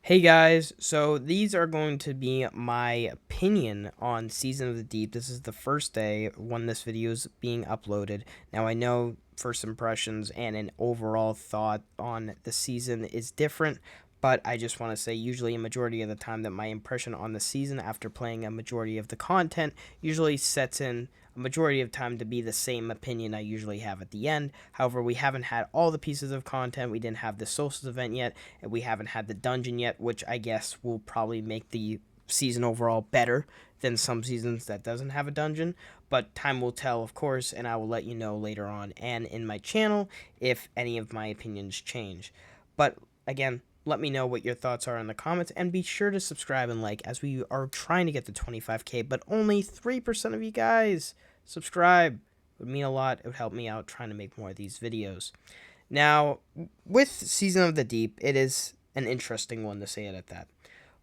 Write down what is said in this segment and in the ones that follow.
Hey guys, so these are going to be my opinion on Season of the Deep. This is the first day when this video is being uploaded. Now I know first impressions and an overall thought on the season is different, but I just want to say usually a majority of the time that my impression on the season after playing a majority of the content usually sets in a majority of time to be the same opinion I usually have at the end. However, we haven't had all the pieces of content. We didn't have the Solstice event yet, and we haven't had the dungeon yet, which I guess will probably make the season overall better than some seasons that doesn't have a dungeon. But time will tell, of course, and I will let you know later on and in my channel if any of my opinions change. But again, let me know what your thoughts are in the comments, and be sure to subscribe and like, as we are trying to get to 25k, but only 3% of you guys subscribe. It would mean a lot. It would help me out trying to make more of these videos. Now, with Season of the Deep, it is an interesting one, to say it at that.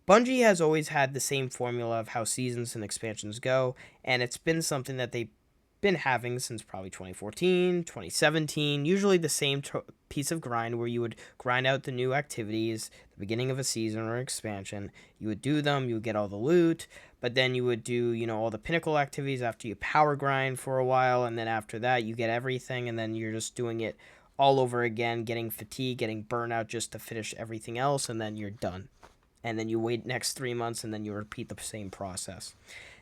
Bungie has always had the same formula of how seasons and expansions go, and it's been something that they've been having since probably 2014, 2017, usually the same piece of grind where you would grind out the new activities, the beginning of a season or expansion. You would do them, you would get all the loot, but then you would do, all the pinnacle activities after you power grind for a while, and then after that you get everything, and then you're just doing it all over again, getting fatigue, getting burnout just to finish everything else, and then you're done. And then you wait next 3 months, and then you repeat the same process.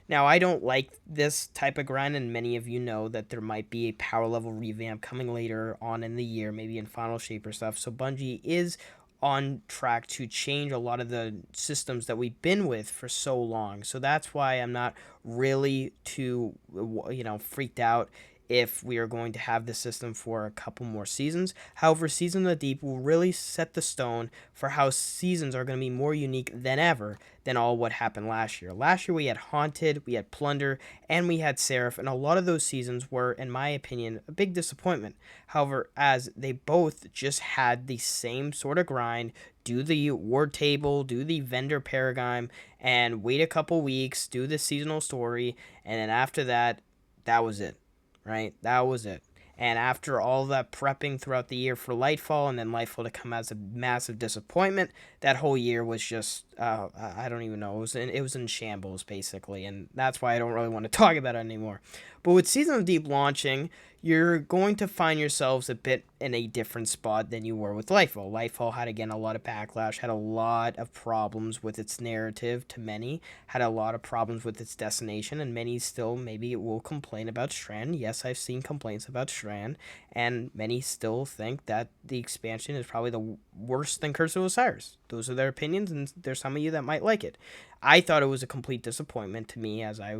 Now, I don't like this type of grind, and many of you know that there might be a power level revamp coming later on in the year, maybe in Final Shape or stuff. So Bungie is on track to change a lot of the systems that we've been with for so long. So that's why I'm not really too, freaked out if we are going to have this system for a couple more seasons. However, Season of the Deep will really set the stone for how seasons are going to be more unique than ever than all what happened last year. Last year we had Haunted, we had Plunder, and we had Seraph, and a lot of those seasons were, in my opinion, a big disappointment. However, as they both just had the same sort of grind, do the ward table, do the vendor paradigm, and wait a couple weeks, do the seasonal story, and then after that, that was it, right? That was it. And after all that prepping throughout the year for Lightfall, and then Lightfall to come as a massive disappointment, that whole year was just, I don't even know. It was in shambles, basically. And that's why I don't really want to talk about it anymore. But with Season of Deep launching, you're going to find yourselves a bit in a different spot than you were with Lightfall. Lightfall had, again, a lot of backlash, had a lot of problems with its narrative to many, had a lot of problems with its destination, and many still maybe will complain about Strand. Yes, I've seen complaints about Strand, and many still think that the expansion is probably the worse than Curse of Osiris. Those are their opinions, and there's some of you that might like it. I thought it was a complete disappointment to me, as I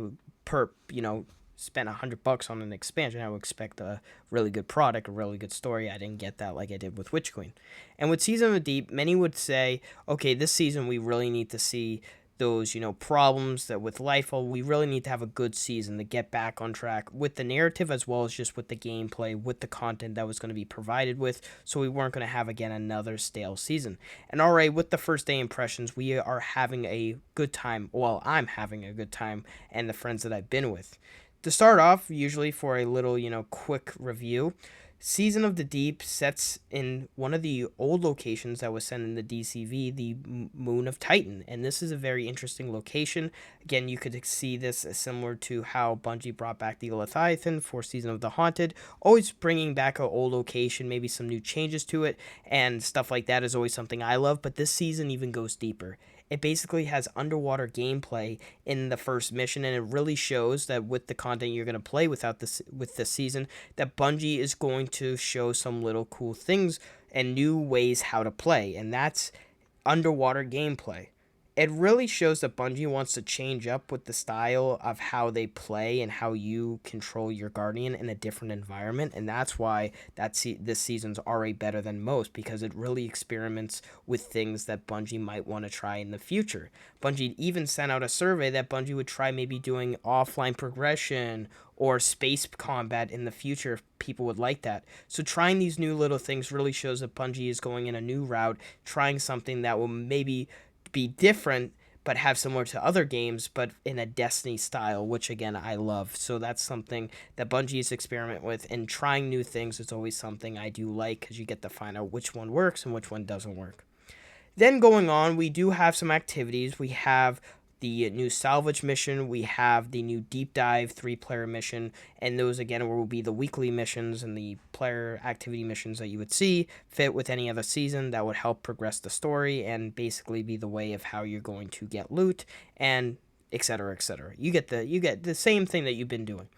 spent $100 on an expansion. I would expect a really good product, a really good story. I didn't get that like I did with Witch Queen. And with Season of the Deep, many would say, okay, this season we really need to see those, problems that with Lightfall, we really need to have a good season to get back on track with the narrative as well as just with the gameplay, with the content that was going to be provided with, so we weren't going to have, again, another stale season. And alright, with the first day impressions, we are having a good time. Well, I'm having a good time, and the friends that I've been with. To start off, usually for a little, quick review, Season of the Deep sets in one of the old locations that was sent in the DCV, the Moon of Titan. And this is a very interesting location. Again, you could see this as similar to how Bungie brought back the Leviathan for Season of the Haunted. Always bringing back an old location, maybe some new changes to it, and stuff like that is always something I love. But this season even goes deeper. It basically has underwater gameplay in the first mission, and it really shows that with the content you're going to play with this season, that Bungie is going to show some little cool things and new ways how to play, and that's underwater gameplay. It really shows that Bungie wants to change up with the style of how they play and how you control your Guardian in a different environment, and that's why this season's already better than most, because it really experiments with things that Bungie might want to try in the future. Bungie even sent out a survey that Bungie would try maybe doing offline progression or space combat in the future if people would like that. So trying these new little things really shows that Bungie is going in a new route, trying something that will maybe be different but have similar to other games, but in a Destiny style, which again I love. So that's something that Bungie's experiment with, and trying new things is always something I do like, because you get to find out which one works and which one doesn't work. Then going on, we do have some activities. We have the new salvage mission, we have the new deep dive 3-player mission, and those again will be the weekly missions and the player activity missions that you would see fit with any other season that would help progress the story and basically be the way of how you're going to get loot and etc etc. You get the same thing that you've been doing.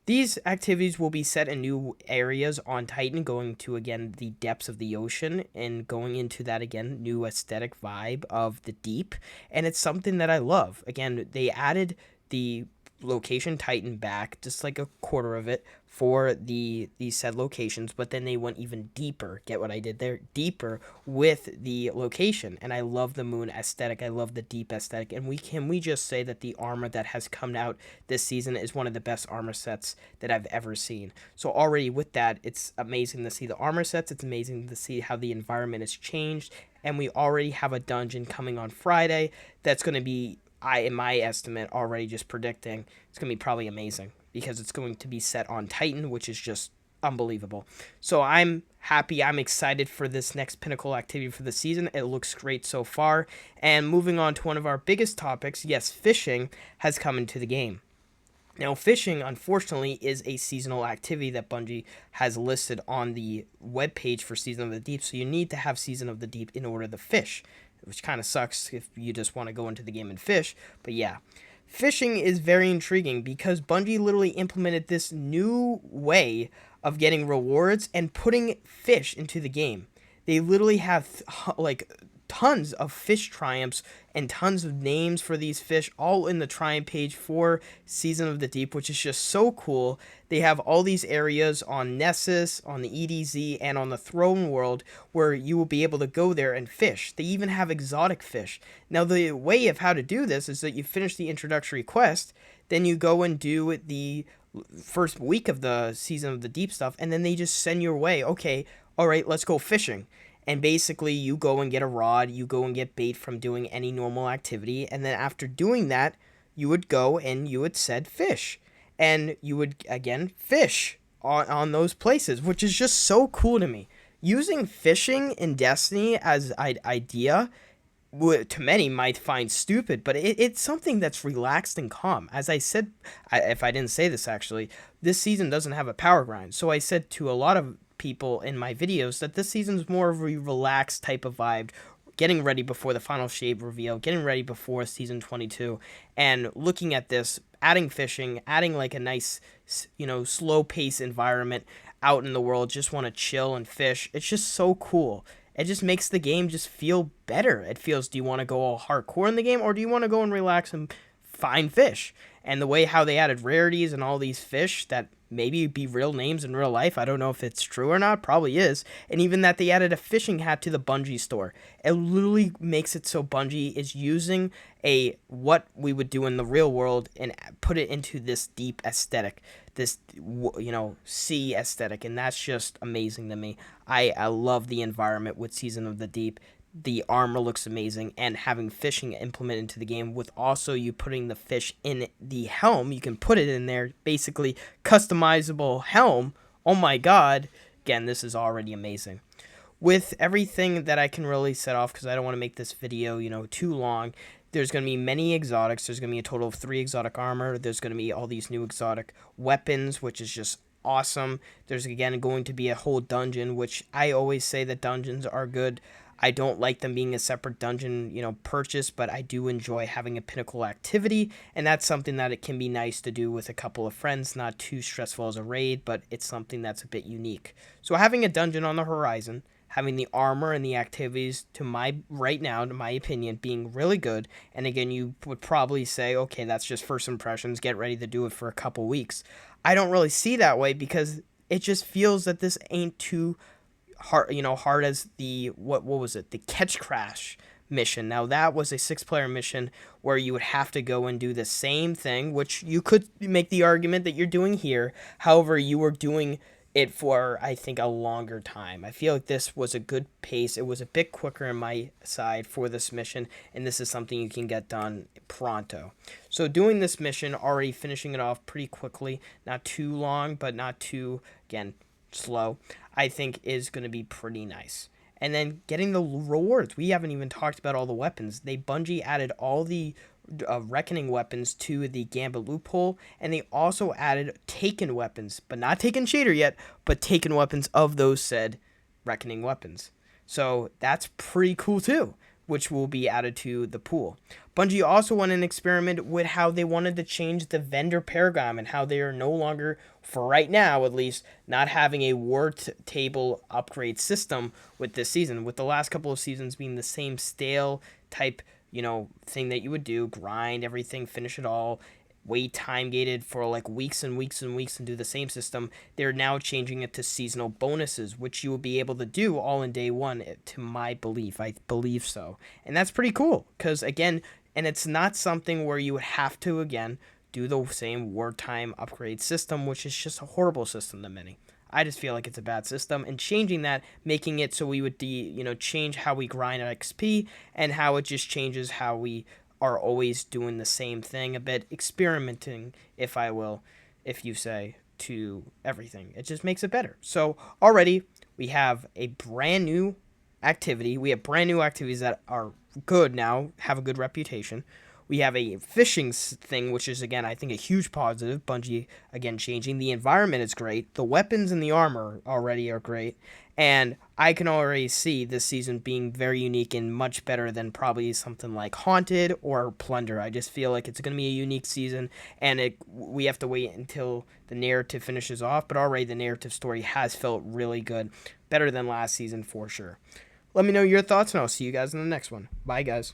These activities will be set in new areas on Titan, going to again the depths of the ocean and going into that again new aesthetic vibe of the deep. And it's something that I love. Again, they added the location Titan back, just like a quarter of it for these said locations, but then they went even deeper. Get what I did there? Deeper with the location. And I love the moon aesthetic. I love the deep aesthetic. And we just say that the armor that has come out this season is one of the best armor sets that I've ever seen. So already with that, it's amazing to see the armor sets. It's amazing to see how the environment has changed. And we already have a dungeon coming on Friday that's going to be, in my estimate, already just predicting, it's going to be probably amazing because it's going to be set on Titan, which is just unbelievable. So I'm happy. I'm excited for this next pinnacle activity for the season. It looks great so far. And moving on to one of our biggest topics, yes, fishing has come into the game. Now, fishing, unfortunately, is a seasonal activity that Bungie has listed on the webpage for Season of the Deep, so you need to have Season of the Deep in order to fish, which kind of sucks if you just want to go into the game and fish, but yeah. Fishing is very intriguing because Bungie literally implemented this new way of getting rewards and putting fish into the game. They literally have like tons of fish triumphs and tons of names for these fish all in the triumph page for Season of the Deep, which is just so cool. They have all these areas on Nessus, on the EDZ, and on the Throne World where you will be able to go there and fish. They even have exotic fish. Now, the way of how to do this is that you finish the introductory quest, then you go and do the first week of the Season of the Deep stuff, and then they just send you away. Okay, all right, let's go fishing. And basically, you go and get a rod, you go and get bait from doing any normal activity, and then after doing that, you would go and you would set fish. And you would, again, fish on those places, which is just so cool to me. Using fishing in Destiny as an idea, to many might find stupid, but it's something that's relaxed and calm. As I said, if I didn't say this actually, this season doesn't have a power grind. So I said to a lot of people in my videos that this season's more of a relaxed type of vibe, getting ready before the final shape reveal, getting ready before season 22, and looking at this, adding fishing, adding like a nice, slow pace environment out in the world, just want to chill and fish. It's just so cool. It just makes the game just feel better. It feels, do you want to go all hardcore in the game, or do you want to go and relax and find fish? And the way how they added rarities and all these fish that maybe be real names in real life, I don't know if it's true or not, probably is. And even that they added a fishing hat to the Bungie store. It literally makes it so Bungie is using what we would do in the real world and put it into this deep aesthetic, this sea aesthetic, and that's just amazing to me. I love the environment with Season of the Deep. The armor looks amazing, and having fishing implemented into the game with also you putting the fish in the helm, you can put it in there, basically customizable helm. Oh my god, again, this is already amazing. With everything that I can really set off, because I don't want to make this video too long, there's going to be many exotics. There's going to be a total of 3 exotic armor. There's going to be all these new exotic weapons, which is just awesome. There's again going to be a whole dungeon, which I always say that dungeons are good. I don't like them being a separate dungeon, purchase, but I do enjoy having a pinnacle activity, and that's something that it can be nice to do with a couple of friends, not too stressful as a raid, but it's something that's a bit unique. So having a dungeon on the horizon, having the armor and the activities, to my opinion, being really good, and again, you would probably say, okay, that's just first impressions, get ready to do it for a couple weeks. I don't really see that way because it just feels that this ain't too hard as the what was it, the Catch Crash mission. Now that was a 6-player mission where you would have to go and do the same thing, which you could make the argument that you're doing here. However, you were doing it for, I think, a longer time. I feel like this was a good pace. It was a bit quicker on my side for this mission, and this is something you can get done pronto. So doing this mission, already finishing it off pretty quickly, not too long, but not too, again, slow, I think is going to be pretty nice. and then getting the rewards. We haven't even talked about all the weapons. Bungie added all the reckoning weapons to the Gambit loophole, and they also added taken weapons, but not taken shader yet, but taken weapons of those said reckoning weapons. So that's pretty cool too, which will be added to the pool. Bungie also went an experiment with how they wanted to change the vendor paradigm and how they are no longer, for right now at least, not having a war table upgrade system with this season, with the last couple of seasons being the same stale type, thing that you would do, grind everything, finish it all, wait time gated for like weeks and weeks and weeks and do the same system. They're now changing it to seasonal bonuses, which you will be able to do all in day one, to my belief. I believe so. And that's pretty cool because, again, and it's not something where you would have to, again, do the same wartime upgrade system, which is just a horrible system to many. I just feel like it's a bad system, and changing that, making it so we would change how we grind at XP, and how it just changes how we are always doing the same thing, a bit experimenting, if you say, to everything. It just makes it better. So already we have a brand new activity. We have brand new activities that are good now, have a good reputation. We have a fishing thing, which is, again, I think a huge positive. Bungie, again, changing. The environment is great. The weapons and the armor already are great. And I can already see this season being very unique and much better than probably something like Haunted or Plunder. I just feel like it's going to be a unique season, and we have to wait until the narrative finishes off. But already the narrative story has felt really good. Better than last season for sure. Let me know your thoughts, and I'll see you guys in the next one. Bye, guys.